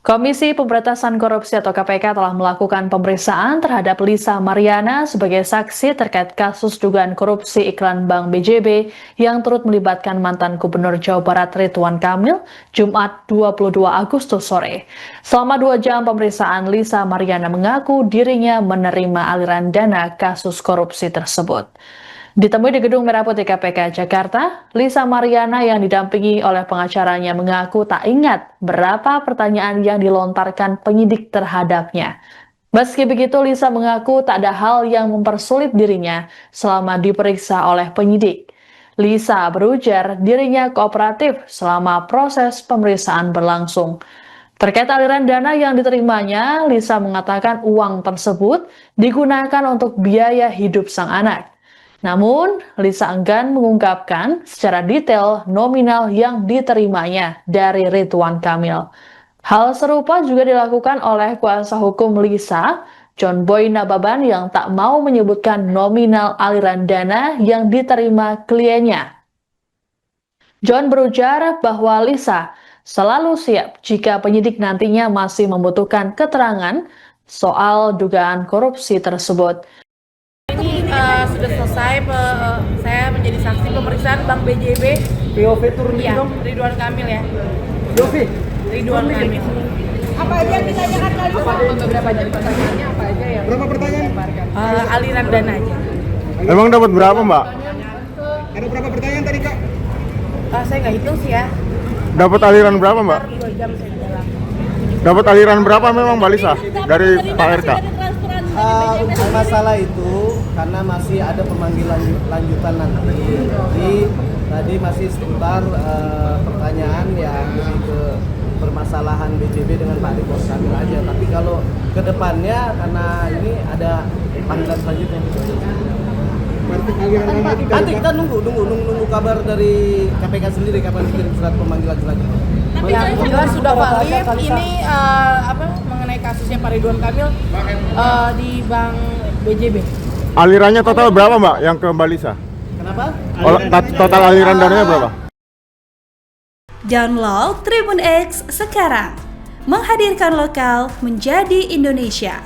Komisi Pemberantasan Korupsi atau KPK telah melakukan pemeriksaan terhadap Lisa Mariana sebagai saksi terkait kasus dugaan korupsi iklan Bank BJB yang turut melibatkan mantan Gubernur Jawa Barat Ridwan Kamil Jumat 22 Agustus sore. Selama 2 jam pemeriksaan, Lisa Mariana mengaku dirinya menerima aliran dana kasus korupsi tersebut. Ditemui di Gedung Merah Putih KPK Jakarta, Lisa Mariana yang didampingi oleh pengacaranya mengaku tak ingat berapa pertanyaan yang dilontarkan penyidik terhadapnya. Meski begitu, Lisa mengaku tak ada hal yang mempersulit dirinya selama diperiksa oleh penyidik. Lisa berujar dirinya kooperatif selama proses pemeriksaan berlangsung. Terkait aliran dana yang diterimanya, Lisa mengatakan uang tersebut digunakan untuk biaya hidup sang anak. Namun, Lisa enggan mengungkapkan secara detail nominal yang diterimanya dari Ridwan Kamil. Hal serupa juga dilakukan oleh kuasa hukum Lisa, John Boy Nababan, yang tak mau menyebutkan nominal aliran dana yang diterima kliennya. John berujar bahwa Lisa selalu siap jika penyidik nantinya masih membutuhkan keterangan soal dugaan korupsi tersebut. Sudah selesai, saya menjadi saksi pemeriksaan Bank BJB. POV turun Iya, Ridwan Kamil ya. Dovi. Ridwan Kamil. Apa aja yang ditanyakan kali Beberapa dari pertanyaannya apa aja yang Berapa pertanyaan? aliran dana aja. Emang dapat berapa, Mbak? Ada berapa pertanyaan tadi, Kak? Saya nggak hitung sih ya. Dapat aliran berapa, Mbak? 2 jam saya di dalam. Dapat aliran berapa memang, Mbak Lisa? Dari Pak RK? Masalah itu karena masih ada pemanggilan lanjutan nanti. Jadi tadi masih seputar pertanyaan yang lebih ke permasalahan BJB dengan Pak Ridwan Kamil aja. Tapi kalau ke depannya karena ini ada panggilan selanjutnya. Nanti kita nunggu kabar dari KPK sendiri kapan dikirim surat pemanggilan selanjutnya. Yang jelas sudah valid ini mengenai kasusnya Pak Ridwan Kamil di Bank BJB. Alirannya total berapa, Mbak, yang ke Mbak Lisa? Kenapa? Total aliran dananya berapa? Download Tribun X sekarang, menghadirkan lokal menjadi Indonesia.